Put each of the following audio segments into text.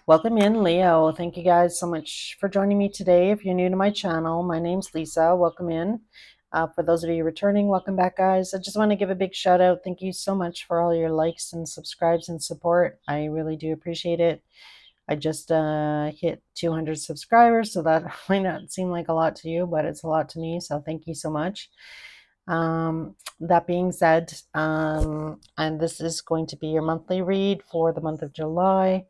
Welcome in, Leo. Thank you guys so much for joining me today. If you're new to my channel, my name's Lisa. Welcome in. For those of you returning, welcome back, guys. I just want to give a big shout out. Thank you so much for all your likes and subscribes and support. I really do appreciate it. I just hit 200 subscribers, so that might not seem like a lot to you, but it's a lot to me. So thank you so much. That being said, and this is going to be your monthly read for the month of July.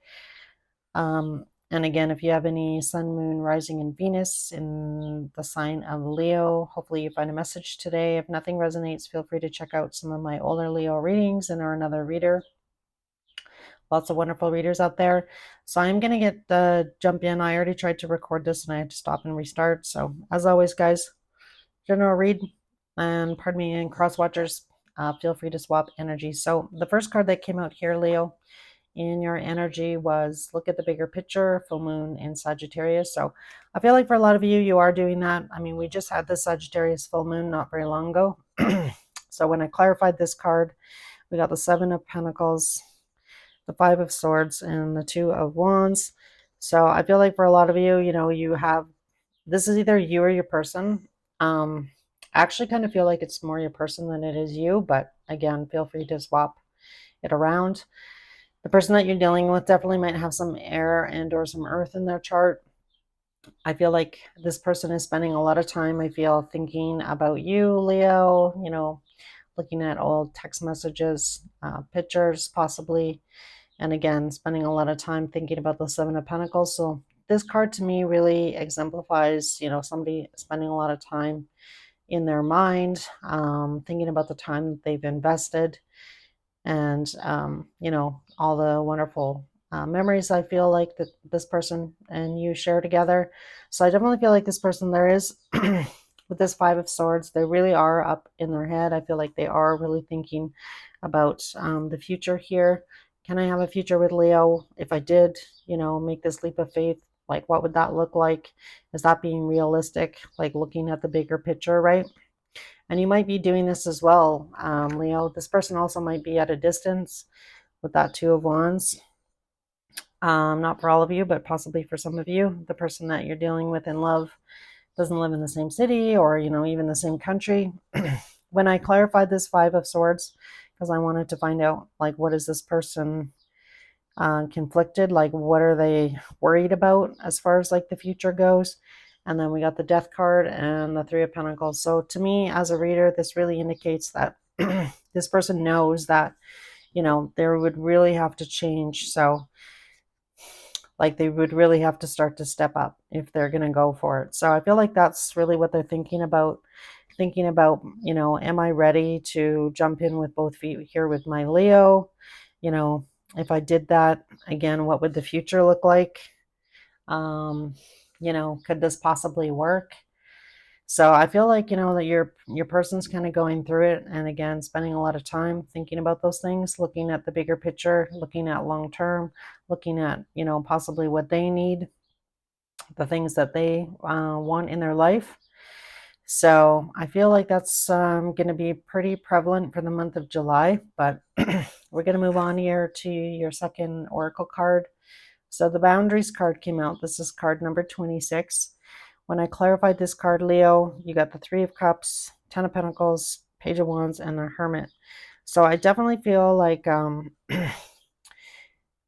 And again, if you have any sun, moon, rising, and Venus in the sign of Leo, hopefully you find a message today. If nothing resonates, feel free to check out some of my older Leo readings and or another reader. Lots of wonderful readers out there. So I'm going to get the jump in. I already tried to record this and I had to stop and restart. So as always, guys, general read and pardon me, and cross watchers, feel free to swap energy. So the first card that came out here, Leo, in your energy was look at the bigger picture, full moon in Sagittarius. So I feel like for a lot of you, you are doing that. I mean, we just had the Sagittarius full moon not very long ago. So when I clarified this card, we got the Seven of Pentacles, the Five of Swords, and the Two of Wands. So I feel like for a lot of you, you have, this is either you or your person. I actually kind of feel like it's more your person than it is you, but again, feel free to swap it around. The person that you're dealing with definitely might have some air and or some earth in their chart. I feel like this person is spending a lot of time, I feel, thinking about you, Leo, looking at old text messages, pictures possibly, and again, spending a lot of time thinking about the Seven of Pentacles. So this card to me really exemplifies, somebody spending a lot of time in their mind, thinking about the time that they've invested and all the wonderful memories I feel like that this person and you share together. So I definitely feel like this person, there is with this Five of Swords, they really are up in their head. I feel like they are really thinking about the future here. Can I have a future with Leo? If I did, make this leap of faith, like what would that look like? Is that being realistic? Like looking at the bigger picture, right? And you might be doing this as well, Leo. This person also might be at a distance with that Two of Wands. Not for all of you, but possibly for some of you. The person that you're dealing with in love doesn't live in the same city or, even the same country. When I clarified this Five of Swords, because I wanted to find out, like, what is this person conflicted? Like, what are they worried about as far as, like, the future goes? And then we got the Death card and the Three of Pentacles. So to me, as a reader, this really indicates that this person knows that, they would really have to change. So like they would really have to start to step up if they're going to go for it. So I feel like that's really what they're thinking about. Am I ready to jump in with both feet here with my Leo? If I did that, again, what would the future look like? Could this possibly work? So I feel like, that your person's kind of going through it and again, spending a lot of time thinking about those things, looking at the bigger picture, looking at long term, looking at, possibly what they need, the things that they want in their life. So I feel like that's going to be pretty prevalent for the month of July, but we're going to move on here to your second oracle card. So the boundaries card came out. This is card number 26. When I clarified this card, Leo, you got the Three of Cups, Ten of Pentacles, Page of Wands, and the Hermit. So I definitely feel like for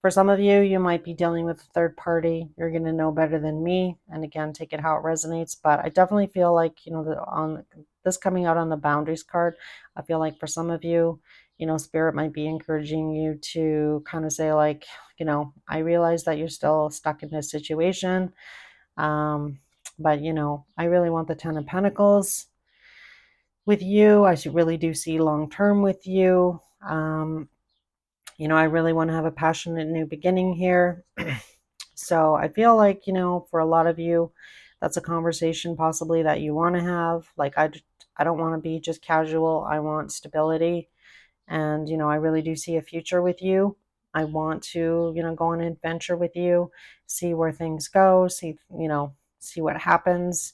some of you, you might be dealing with a third party. You're going to know better than me. And again, take it how it resonates. But I definitely feel like, on this coming out on the boundaries card, I feel like for some of you, Spirit might be encouraging you to kind of say like, I realize that you're still stuck in this situation. But, I really want the Ten of Pentacles with you. I really do see long-term with you. I really want to have a passionate new beginning here. So I feel like, for a lot of you, that's a conversation possibly that you want to have. Like, I don't want to be just casual. I want stability. And, I really do see a future with you. I want to, go on an adventure with you, see where things go, see what happens.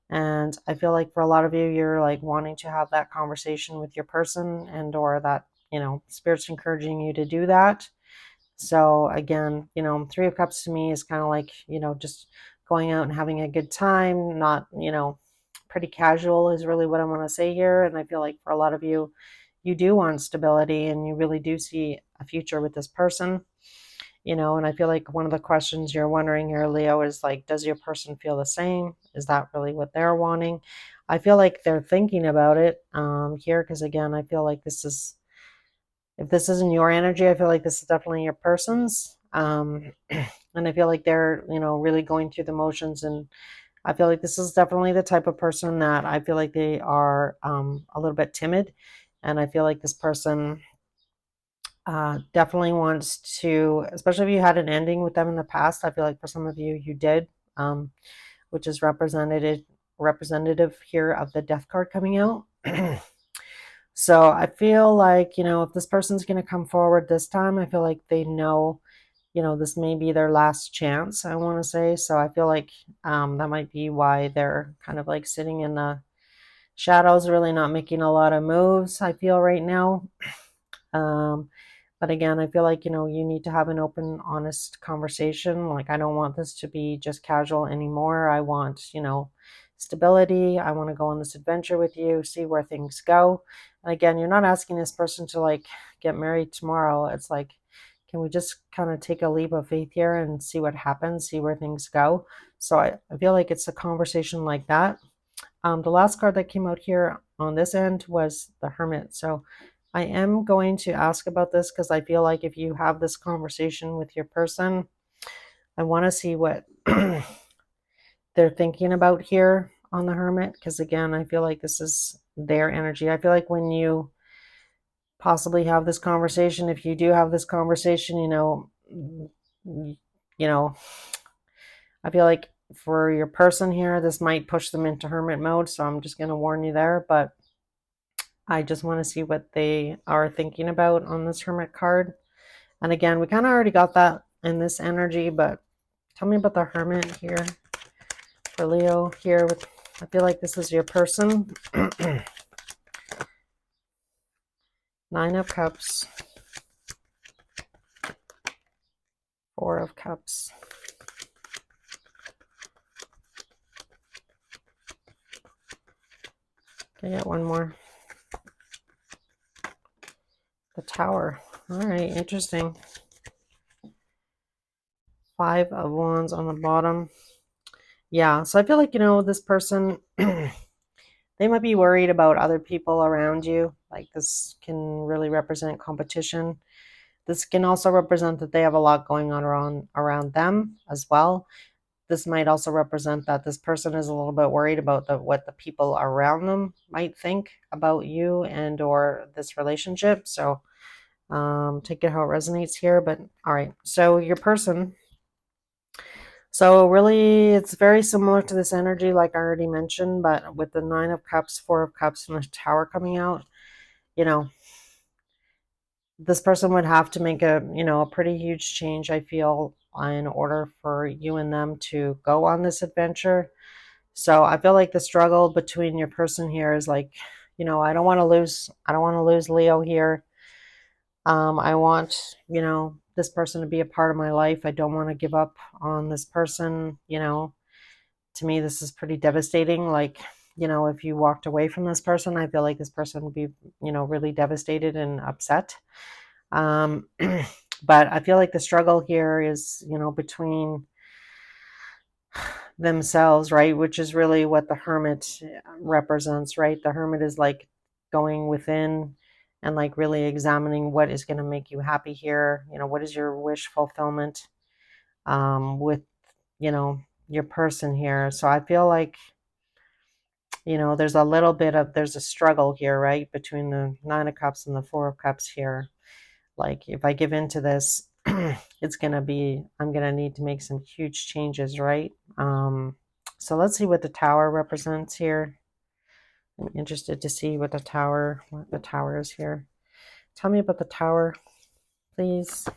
And I feel like for a lot of you, you're like wanting to have that conversation with your person and or that, Spirit's encouraging you to do that. So again, you know, Three of Cups to me is kind of like, you know, just going out and having a good time, not, you know, pretty casual is really what I want to say here. And I feel like for a lot of you, you do want stability and you really do see a future with this person, you know. And I feel like one of the questions you're wondering here, Leo, is like, does your person feel the same? Is that really what they're wanting? I feel like they're thinking about it here, because again, I feel like this is, if this isn't your energy, I feel like this is definitely your person's. And I feel like they're, you know, really going through the motions. And I feel like this is definitely the type of person that I feel like they are a little bit timid. And I feel like this person definitely wants to, especially if you had an ending with them in the past. I feel like for some of you, you did, which is representative here of the Death card coming out. So I feel like, you know, if this person's going to come forward this time, I feel like they know, you know, this may be their last chance, I want to say. So I feel like that might be why they're kind of like sitting in the shadows, really not making a lot of moves, I feel right now. Um, but again, I feel like, you know, you need to have an open, honest conversation. Like, I don't want this to be just casual anymore. I want, you know, stability. I want to go on this adventure with you, see where things go. And again, you're not asking this person to like get married tomorrow. It's like, can we just kind of take a leap of faith here and see what happens, see where things go? So I feel like it's a conversation like that. The last card that came out here on this end was the Hermit. So I am going to ask about this because I feel like if you have this conversation with your person, I want to see what they're thinking about here on the Hermit. Because again, I feel like this is their energy. I feel like when you possibly have this conversation, if you do have this conversation, you know, I feel like for your person here, this might push them into Hermit mode. So I'm just going to warn you there. But I just want to see what they are thinking about on this Hermit card. And again, we kind of already got that in this energy, but tell me about the Hermit here for Leo here. I feel like this is your person. Nine of Cups, Four of Cups. Can I get one more? The Tower. All right, interesting. Five of Wands on the bottom. Yeah, so I feel like, you know, this person, they might be worried about other people around you. Like, this can really represent competition. This can also represent that they have a lot going on around them as well. This might also represent that this person is a little bit worried about what the people around them might think about you and or this relationship. So take it how it resonates here. But all right, so your person. So really, it's very similar to this energy, like I already mentioned, but with the Nine of Cups, Four of Cups, and the Tower coming out, you know, this person would have to make a, you know, a pretty huge change, I feel, in order for you and them to go on this adventure. So I feel like the struggle between your person here is like, you know, I don't want to lose Leo here. I want, you know, this person to be a part of my life. I don't want to give up on this person. You know, to me, this is pretty devastating. Like, you know, if you walked away from this person, I feel like this person would be, you know, really devastated and upset. But I feel like the struggle here is, you know, between themselves, right? Which is really what the Hermit represents, right? The Hermit is like going within and like really examining what is going to make you happy here. You know, what is your wish fulfillment with, you know, your person here. So I feel like, you know, there's a struggle here, right? Between the Nine of Cups and the Four of Cups here. Like, if I give in to this, it's going to be, I'm going to need to make some huge changes, right? So let's see what the Tower represents here. I'm interested to see what the Tower is here. Tell me about the Tower, please.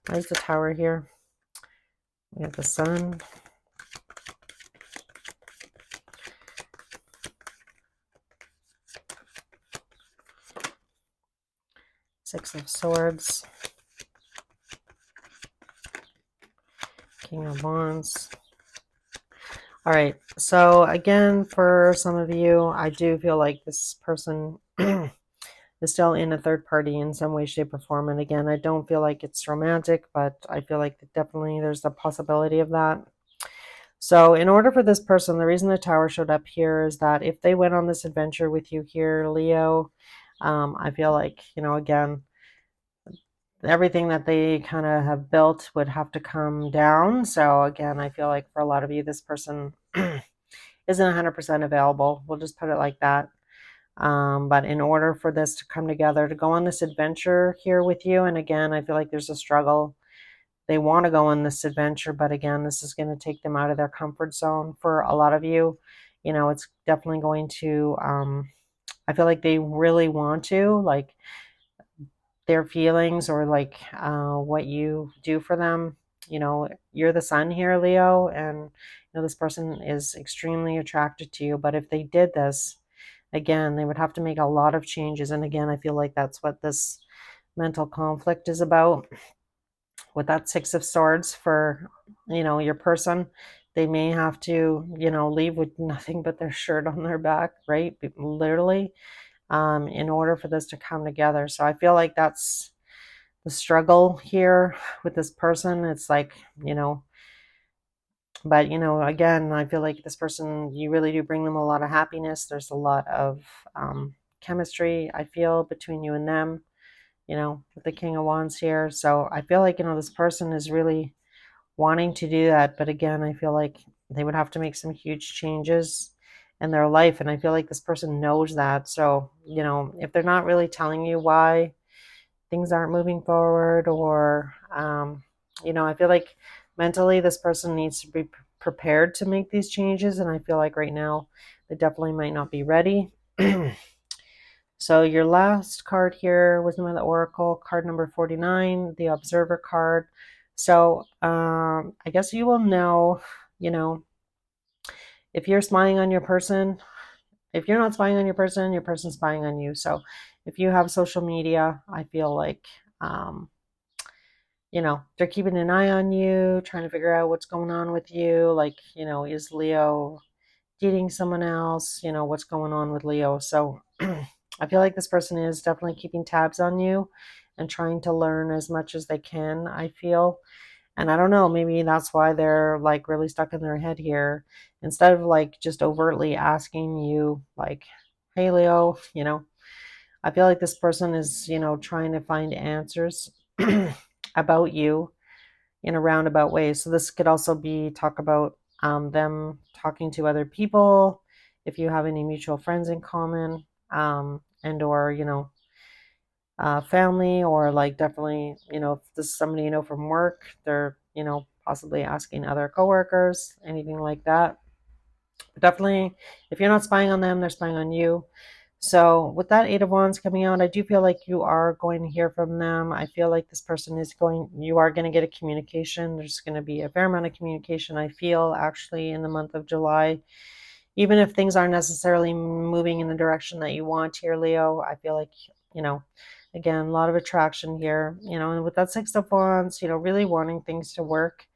Why is the Tower here? We have the Sun. Six of Swords. King of Wands. All right. So again, for some of you, I do feel like this person is still in a third party in some way, shape, or form. And again, I don't feel like it's romantic, but I feel like definitely there's the possibility of that. So in order for this person, the reason the Tower showed up here is that if they went on this adventure with you here, Leo, I feel like, again, everything that they kind of have built would have to come down. So again, I feel like for a lot of you, this person isn't 100% available. We'll just put it like that. But in order for this to come together, to go on this adventure here with you, and again, I feel like there's a struggle. They want to go on this adventure, but again, this is going to take them out of their comfort zone for a lot of you. It's definitely going to, I feel like they really want to, like, their feelings or like what you do for them. You're the sun here, Leo, and this person is extremely attracted to you. But if they did this, again, they would have to make a lot of changes. And again, I feel like that's what this mental conflict is about. With that Six of Swords for, your person, they may have to, leave with nothing but their shirt on their back, right? Literally, in order for this to come together. So I feel like that's the struggle here with this person. It's like, but again, I feel like this person, you really do bring them a lot of happiness. There's a lot of chemistry, I feel, between you and them, with the King of Wands here. So I feel like, this person is really wanting to do that. But again, I feel like they would have to make some huge changes in their life. And I feel like this person knows that. So, if they're not really telling you why things aren't moving forward, or, I feel like mentally this person needs to be prepared to make these changes. And I feel like right now they definitely might not be ready. So your last card here was the Oracle, card number 49, the Observer card. So I guess you will know, if you're spying on your person. If you're not spying on your person's spying on you. So if you have social media, I feel like, they're keeping an eye on you, trying to figure out what's going on with you. Like, is Leo dating someone else? What's going on with Leo? So I feel like this person is definitely keeping tabs on you and trying to learn as much as they can, I feel. And I don't know, maybe that's why they're like really stuck in their head here. Instead of like just overtly asking you, like, hey, Leo, I feel like this person is, trying to find answers about you in a roundabout way. So this could also be talk about them talking to other people, if you have any mutual friends in common, and or, family, or like definitely, if this is somebody from work, they're, possibly asking other coworkers, anything like that. But definitely, if you're not spying on them, they're spying on you. So with that Eight of Wands coming out, I do feel like you are going to hear from them. I feel like this person you are going to get a communication. There's going to be a fair amount of communication, I feel, actually, in the month of July. Even if things aren't necessarily moving in the direction that you want here, Leo, I feel like, again, a lot of attraction here, and with that Six of Wands, really wanting things to work.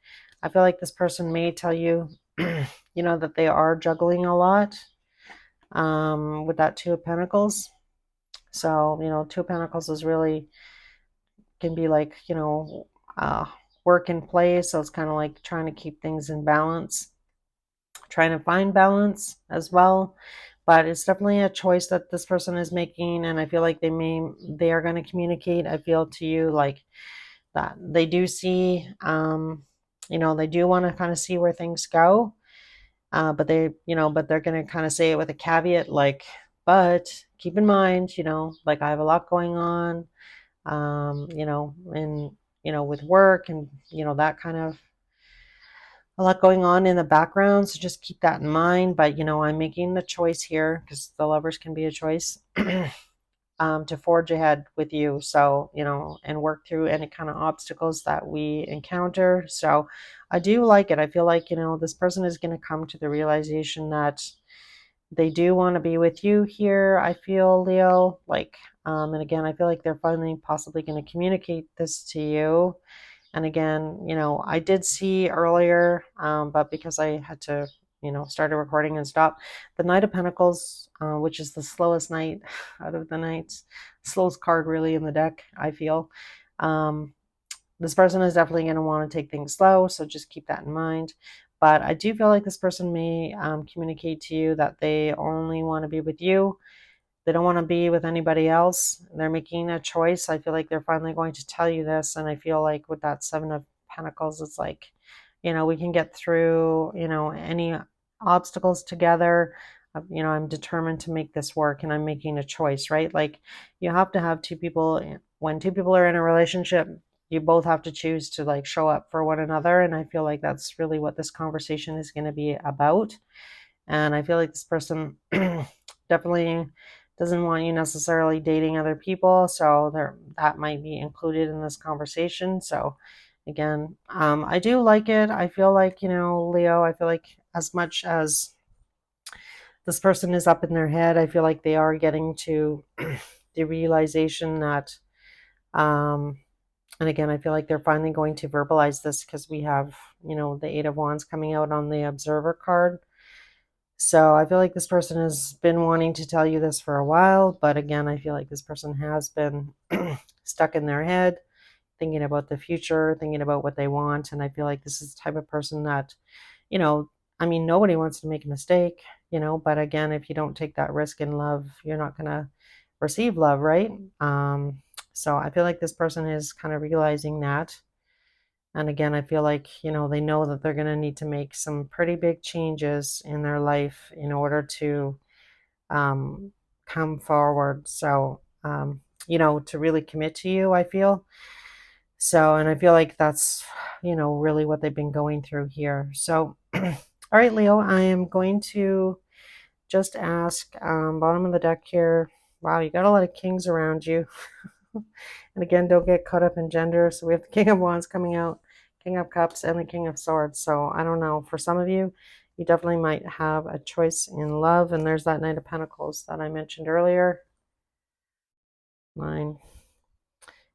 I feel like this person may tell you, that they are juggling a lot with that Two of Pentacles. So, Two of Pentacles is really, can be like, work and play. So it's kind of like trying to keep things in balance, trying to find balance as well. But it's definitely a choice that this person is making. And I feel like they are going to communicate, I feel, to you, like that they do see, they do want to kind of see where things go. But they're going to kind of say it with a caveat, like, but keep in mind, like, I have a lot going on, and, with work and, that kind of, a lot going on in the background. So just keep that in mind. But, I'm making the choice here, because the Lovers can be a choice, to forge ahead with you. So, and work through any kind of obstacles that we encounter. So I do like it. I feel like, this person is going to come to the realization that they do want to be with you here, I feel, Leo. Like, and again, I feel like they're finally possibly going to communicate this to you. And again, I did see earlier, but because I had to, started recording and stop, the Knight of Pentacles, which is the slowest knight out of the knights, slowest card really in the deck, I feel. This person is definitely going to want to take things slow, so just keep that in mind. But I do feel like this person may communicate to you that they only want to be with you. They don't want to be with anybody else. They're making a choice. I feel like they're finally going to tell you this. And I feel like with that Seven of Pentacles, it's like, we can get through, any obstacles together. I'm determined to make this work and I'm making a choice, right? Like you have to have two people. When two people are in a relationship, you both have to choose to like show up for one another. And I feel like that's really what this conversation is going to be about. And I feel like this person definitely doesn't want you necessarily dating other people. So that might be included in this conversation. So again, I do like it. I feel like, Leo, I feel like as much as this person is up in their head, I feel like they are getting to the realization that, and again, I feel like they're finally going to verbalize this because we have, the Eight of Wands coming out on the Observer card. So I feel like this person has been wanting to tell you this for a while, but again, I feel like this person has been stuck in their head, thinking about the future, thinking about what they want. And I feel like this is the type of person that, nobody wants to make a mistake, but again, if you don't take that risk in love, you're not going to receive love, right? So I feel like this person is kind of realizing that. And again, I feel like, they know that they're going to need to make some pretty big changes in their life in order to come forward. So, to really commit to you, I feel. So, and I feel like that's, really what they've been going through here. So, all right, Leo, I am going to just ask, bottom of the deck here. Wow, you got a lot of kings around you. And again, don't get caught up in gender. So we have the King of Wands coming out, King of Cups, and the King of Swords. So I don't know. For some of you, you definitely might have a choice in love. And there's that Knight of Pentacles that I mentioned earlier. 9.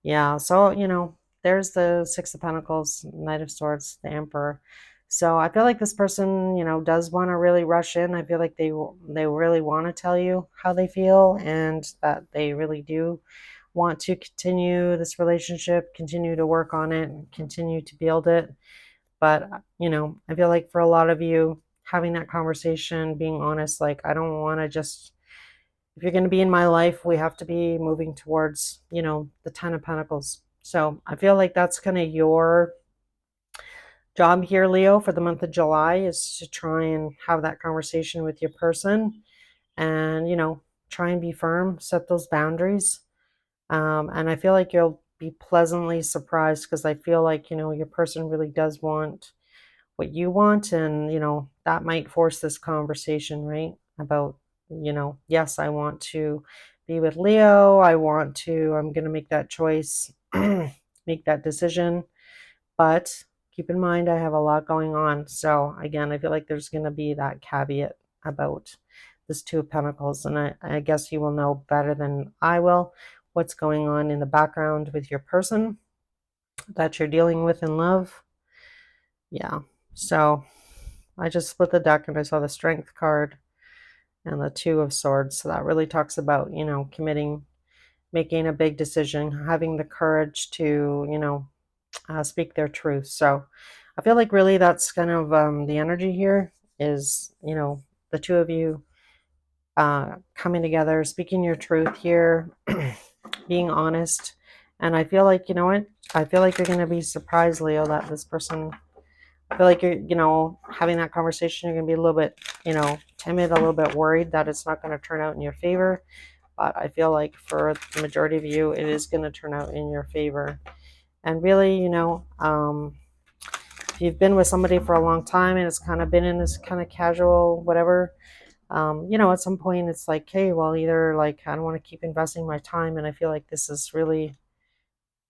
Yeah. So, there's the Six of Pentacles, Knight of Swords, the Emperor. So I feel like this person, does want to really rush in. I feel like they really want to tell you how they feel and that they really do want to continue this relationship, continue to work on it, and continue to build it. But, I feel like for a lot of you, having that conversation, being honest, like, I don't want to just, if you're going to be in my life, we have to be moving towards, the Ten of Pentacles. So I feel like that's kind of your job here, Leo, for the month of July is to try and have that conversation with your person and, try and be firm, set those boundaries. And I feel like you'll be pleasantly surprised because I feel like, your person really does want what you want. And, that might force this conversation, right? About, yes, I want to be with Leo. I'm going to make that choice, make that decision. But keep in mind, I have a lot going on. So again, I feel like there's going to be that caveat about this Two of Pentacles. And I guess you will know better than I will what's going on in the background with your person that you're dealing with in love. Yeah. So I just split the deck and I saw the Strength card and the Two of Swords. So that really talks about, committing, making a big decision, having the courage to, speak their truth. So I feel like really that's kind of the energy here is, the two of you coming together, speaking your truth here, being honest. And I feel like, I feel like you're going to be surprised, Leo, that this person, I feel like you're, having that conversation, you're going to be a little bit, timid, a little bit worried that it's not going to turn out in your favor. But I feel like for the majority of you, it is going to turn out in your favor. And really, if you've been with somebody for a long time and it's kind of been in this kind of casual whatever, at some point it's like, hey, well, either like I don't want to keep investing my time, and I feel like this is really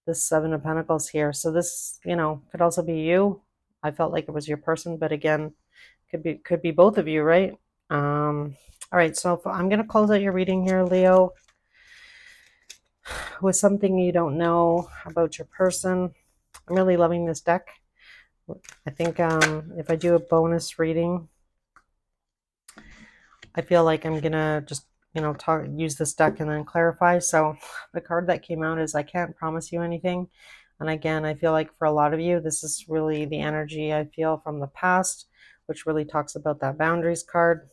this Seven of Pentacles here. So this, could also be you. I felt like it was your person, but again, could be both of you, right? All right, so I'm gonna close out your reading here, Leo, with something you don't know about your person. I'm really loving this deck. I think if I do a bonus reading, I feel like I'm gonna just, use this deck and then clarify. So the card that came out is I can't promise you anything. And again, I feel like for a lot of you, this is really the energy I feel from the past, which really talks about that boundaries card.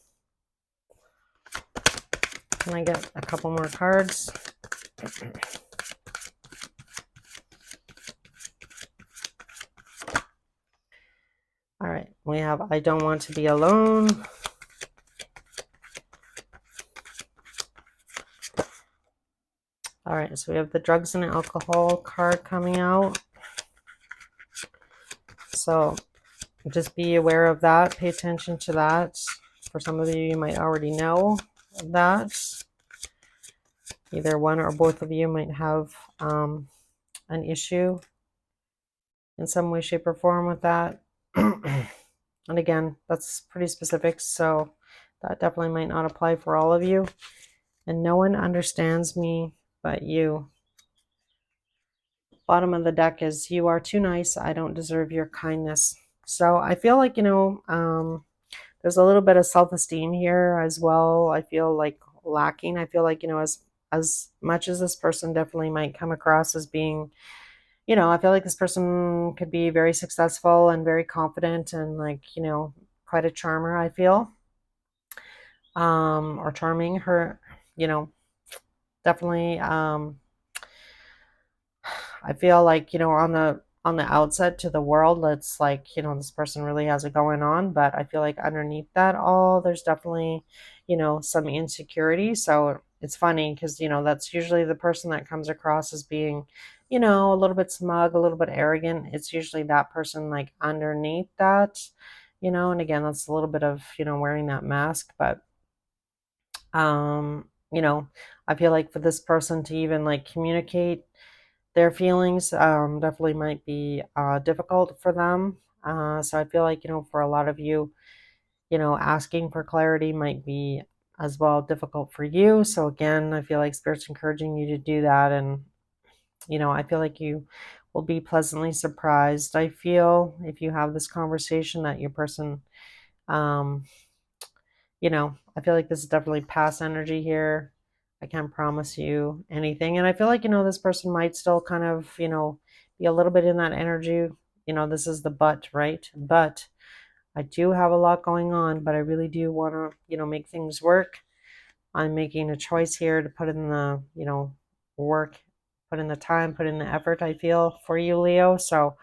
Can I get a couple more cards? All right, we have I don't want to be alone. All right, so we have the drugs and alcohol card coming out. So just be aware of that. Pay attention to that. For some of you, you might already know that. Either one or both of you might have an issue in some way, shape, or form with that. And again, that's pretty specific, so that definitely might not apply for all of you. And no one understands me but you. Bottom of the deck is you are too nice. I don't deserve your kindness. So I feel like, there's a little bit of self-esteem here as well. I feel like lacking. I feel like, as much as this person definitely might come across as being, I feel like this person could be very successful and very confident and like, quite a charmer, I feel. Or charming her, definitely I feel like, on the outset to the world, it's like, this person really has it going on, but I feel like underneath that all, there's definitely, some insecurity. So it's funny because, that's usually the person that comes across as being, a little bit smug, a little bit arrogant. It's usually that person like underneath that, and again, that's a little bit of, wearing that mask, but I feel like for this person to even like communicate their feelings definitely might be difficult for them. So I feel like, for a lot of you, asking for clarity might be as well difficult for you. So again, I feel like Spirit's encouraging you to do that. And, I feel like you will be pleasantly surprised. I feel if you have this conversation that your person, um, I feel like this is definitely past energy here. I can't promise you anything. And I feel like, this person might still kind of, be a little bit in that energy. This is the but, right? But I do have a lot going on, but I really do want to, make things work. I'm making a choice here to put in the, work, put in the time, put in the effort, I feel, for you, Leo. So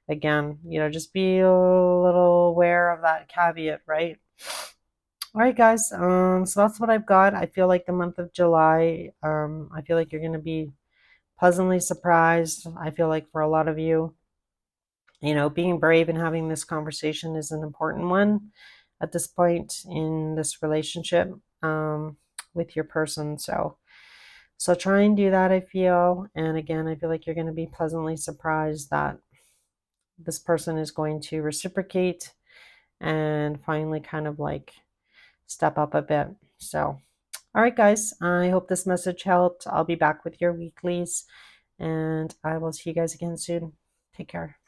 again, just be a little aware of that caveat, right? All right, guys. So that's what I've got. I feel like the month of July, I feel like you're going to be pleasantly surprised. I feel like for a lot of you, being brave and having this conversation is an important one at this point in this relationship with your person. So try and do that, I feel. And again, I feel like you're going to be pleasantly surprised that this person is going to reciprocate and finally kind of like step up a bit. So, all right, guys, I hope this message helped. I'll be back with your weeklies and I will see you guys again soon. Take care.